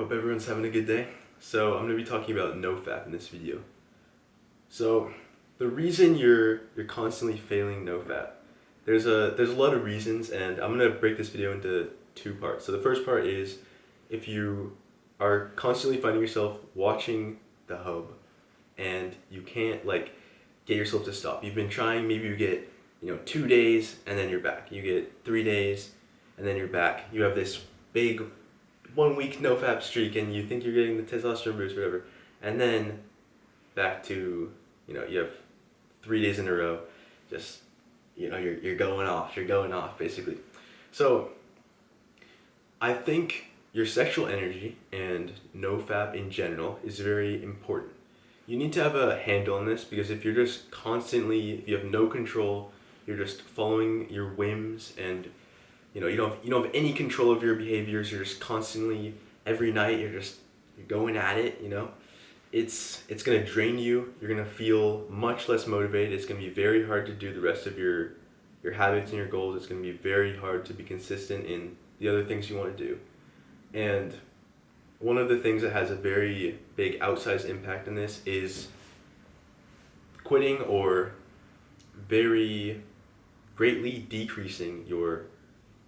hope everyone's having a good day. So I'm going to be talking about NoFap in this video. So the reason you're constantly failing NoFap, there's a lot of reasons, and I'm going to break this video into two parts. So the first part is if you are constantly finding yourself watching the hub and you can't get yourself to stop. You've been trying, maybe you get 2 days and then you're back. You get 3 days and then you're back. You have this big 1 week NoFap streak and you think you're getting the testosterone boost, whatever, and then back to you have 3 days in a row, just you're going off basically. So I think your sexual energy and NoFap in general is very important. You need to have a handle on this, because if you're just constantly, if you have no control, you're just following your whims, and you don't have any control of your behaviors. You're just constantly, every night you're going at it. It's gonna drain you. You're gonna feel much less motivated. It's gonna be very hard to do the rest of your habits and your goals. It's gonna be very hard to be consistent in the other things you want to do. And one of the things that has a very big outsized impact in this is quitting or very greatly decreasing your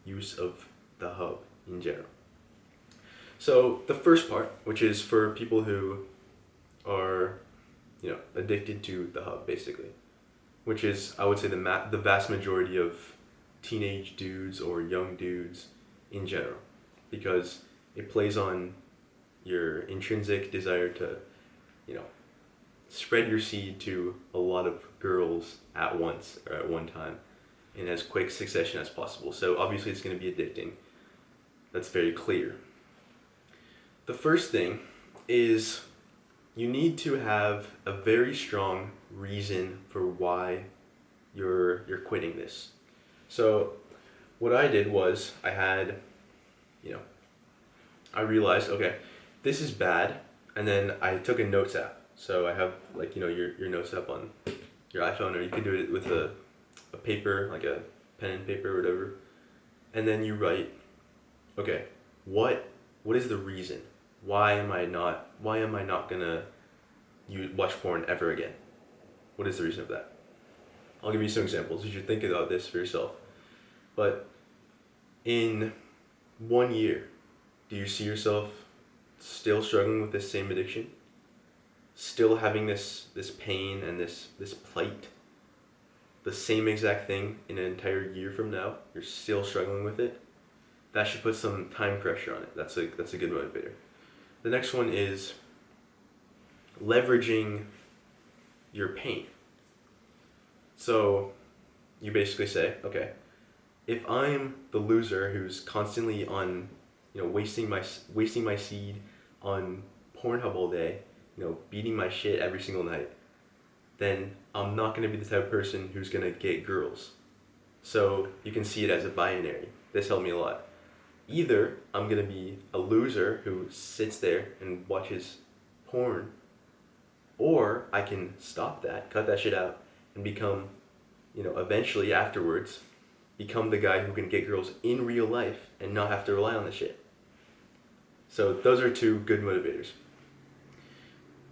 use of the hub in general. So the first part, which is for people who are addicted to the hub basically, which is, I would say, the vast majority of teenage dudes or young dudes in general, because it plays on your intrinsic desire to spread your seed to a lot of girls at once or at one time in as quick succession as possible. So obviously it's going to be addicting. That's very clear. The first thing is you need to have a very strong reason for why you're quitting this. So what I did was I realized, okay, this is bad, and then I took a notes app. So I have your notes app on your iPhone, or you can do it with a paper, like a pen and paper or whatever, and then you write, okay, what is the reason? Why am I not gonna watch porn ever again? What is the reason of that? I'll give you some examples. You should think about this for yourself. But in 1 year, do you see yourself still struggling with this same addiction? Still having this pain and this plight? The same exact thing in an entire year from now, you're still struggling with it? That should put some time pressure on it. That's a good motivator. The next one is leveraging your pain. So you basically say, okay, if I'm the loser who's constantly on wasting my seed on Pornhub all day, beating my shit every single night, then I'm not going to be the type of person who's going to get girls. So you can see it as a binary. This helped me a lot. Either I'm going to be a loser who sits there and watches porn, or I can stop that, cut that shit out, and become, eventually afterwards, become the guy who can get girls in real life and not have to rely on the shit. So those are two good motivators.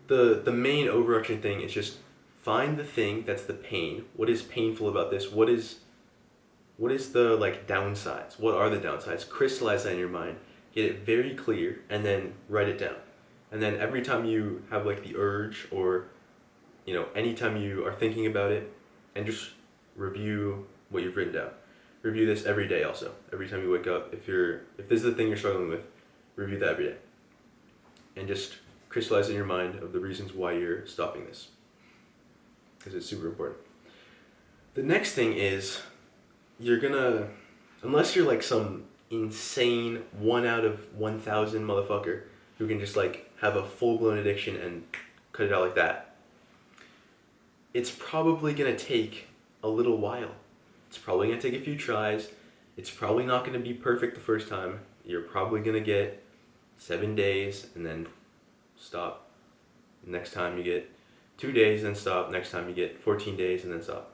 The main overarching thing is just find the thing that's the pain. What is painful about this? What is the downsides? What are the downsides? Crystallize that in your mind. Get it very clear, and then write it down. And then every time you have the urge, or anytime you are thinking about it, and just review what you've written down. Review this every day also. Every time you wake up, if this is the thing you're struggling with, review that every day. And just crystallize in your mind of the reasons why you're stopping this, because it's super important. The next thing is, unless you're some insane 1 out of 1,000 motherfucker who can just have a full-blown addiction and cut it out like that, it's probably gonna take a little while. It's probably gonna take a few tries. It's probably not gonna be perfect the first time. You're probably gonna get 7 days and then stop. Next time you get 2 days, then stop. Next time you get 14 days and then stop.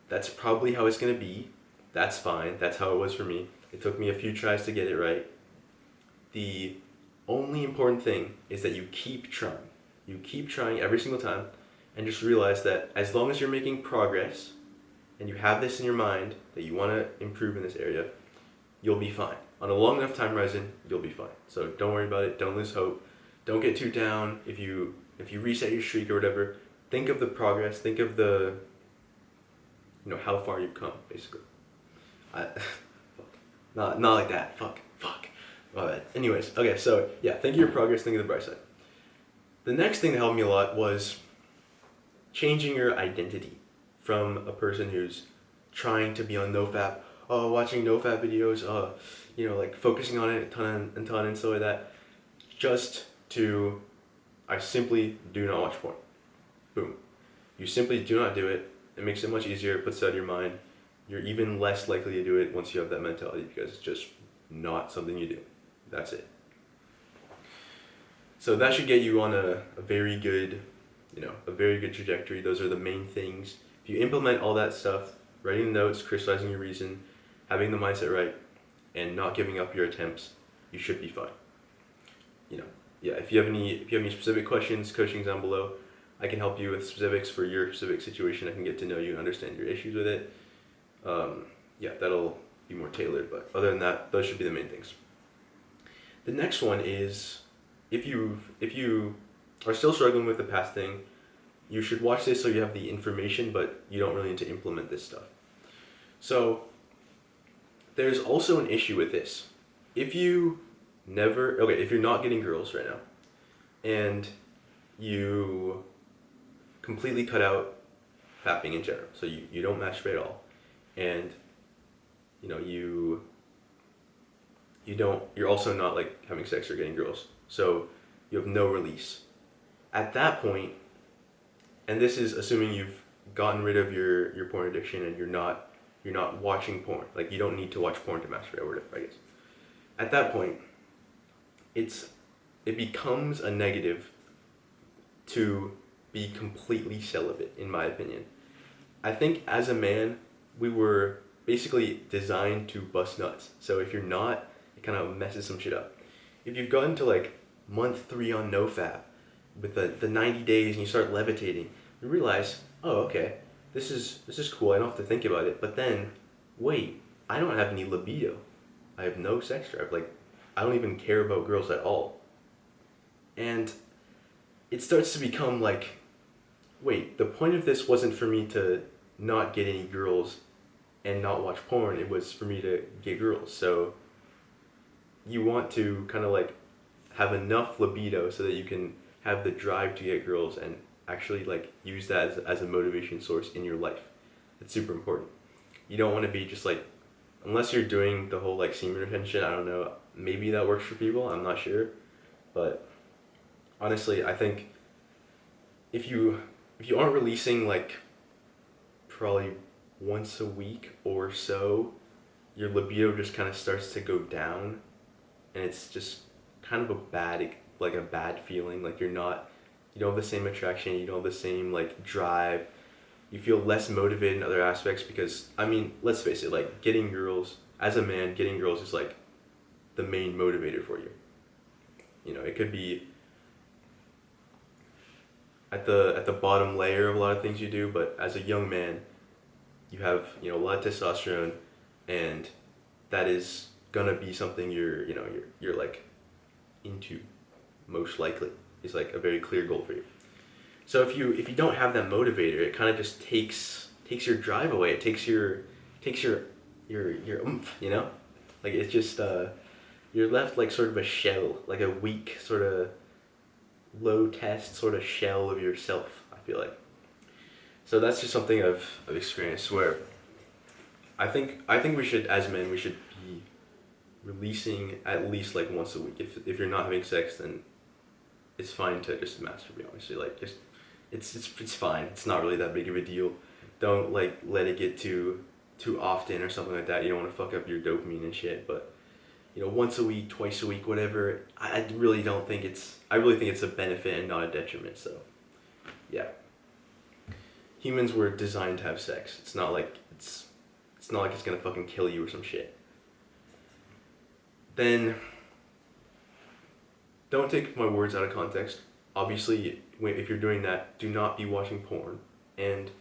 That's probably how it's gonna be. That's fine. That's how it was for me. It took me a few tries to get it right. The only important thing is that you keep trying. You keep trying every single time, and just realize that as long as you're making progress and you have this in your mind that you want to improve in this area, you'll be fine. On a long enough time horizon, you'll be fine. So don't worry about it. Don't lose hope. Don't get too down. If you reset your streak or whatever, think of the progress. Think of the, how far you've come, basically. Fuck. Not like that. Fuck. My bad. Anyways, okay, so yeah, think of your progress, think of the bright side. The next thing that helped me a lot was changing your identity from a person who's trying to be on NoFap, watching NoFap videos, like focusing on it a ton and stuff like that, just to, I simply do not watch porn. Boom. You simply do not do it. It makes it much easier, it puts it out of your mind. You're even less likely to do it once you have that mentality because it's just not something you do. That's it. So that should get you on a very good trajectory. Those are the main things. If you implement all that stuff, writing the notes, crystallizing your reason, having the mindset right, and not giving up your attempts, you should be fine. If you have any specific questions, coaching's down below. I can help you with specifics for your specific situation. I can get to know you and understand your issues with it. That'll be more tailored, but other than that, those should be the main things. The next one is, if you are still struggling with the past thing, you should watch this so you have the information, but you don't really need to implement this stuff. So there's also an issue with this. If you're not getting girls right now, and you completely cut out fapping in general, so you don't masturbate at all, and you're also not like having sex or getting girls, so you have no release. At that point, and this is assuming you've gotten rid of your porn addiction and you're not watching porn, like you don't need to watch porn to masturbate or whatever, I guess. At that point, it becomes a negative to be completely celibate, in my opinion. I think as a man, we were basically designed to bust nuts. So if you're not, it kind of messes some shit up. If you've gotten to like month 3 on NoFap with the 90 days and you start levitating, you realize, oh, okay, this is cool. I don't have to think about it. But then, wait, I don't have any libido. I have no sex drive. Like, I don't even care about girls at all. And it starts to become like, wait, the point of this wasn't for me to not get any girls and not watch porn. It was for me to get girls. So you want to kind of like have enough libido so that you can have the drive to get girls and actually like use that as a motivation source in your life. It's super important. You don't want to be just like, unless you're doing the whole like semen retention, I don't know, maybe that works for people, I'm not sure. But honestly, I think if you aren't releasing like probably once a week or so, your libido just kind of starts to go down, and it's just kind of a bad feeling. Like you don't have the same attraction, you don't have the same like drive. You feel less motivated in other aspects because, I mean, let's face it, like getting girls, as a man, getting girls is like the main motivator for you. It could be at the bottom layer of a lot of things you do, but as a young man, you have a lot of testosterone, and that is gonna be something you're like into, most likely. Is like a very clear goal for you. So if you don't have that motivator, it kind of just takes your drive away. It takes your oomph, like it's just you're left like sort of a shell, like a weak sort of low test sort of shell of yourself, I feel like. So that's just something I've experienced where I think we should, as men, we should be releasing at least like once a week. If you're not having sex, then it's fine to just masturbate, honestly. Like just it's fine. It's not really that big of a deal. Don't like let it get too often or something like that. You don't want to fuck up your dopamine and shit, but once a week, twice a week, whatever. I really think it's a benefit and not a detriment. So yeah. Humans were designed to have sex. It's not like it's gonna fucking kill you or some shit. Then don't take my words out of context. Obviously, if you're doing that, do not be watching porn, and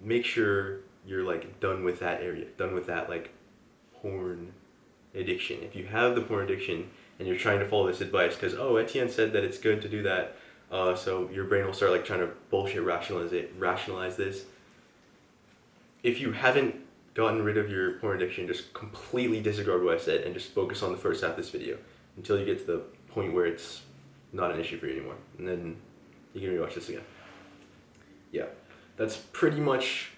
make sure you're like done with that area, done with that like porn addiction. If you have the porn addiction and you're trying to follow this advice because, oh, Etienne said that it's good to do that, so your brain will start like trying to bullshit rationalize this. If you haven't gotten rid of your porn addiction, just completely disregard what I said and just focus on the first half of this video until you get to the point where it's not an issue for you anymore, and then you can rewatch this again. Yeah, that's pretty much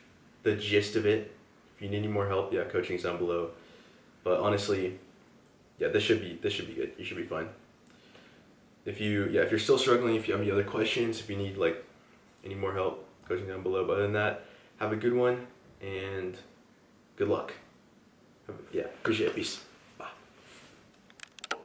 the gist of it. If you need any more help, yeah, coaching's down below. But honestly, yeah, this should be good. You should be fine. If you're still struggling, if you have any other questions, if you need like any more help, coaching down below. But other than that, have a good one and good luck. Yeah, appreciate it. Peace.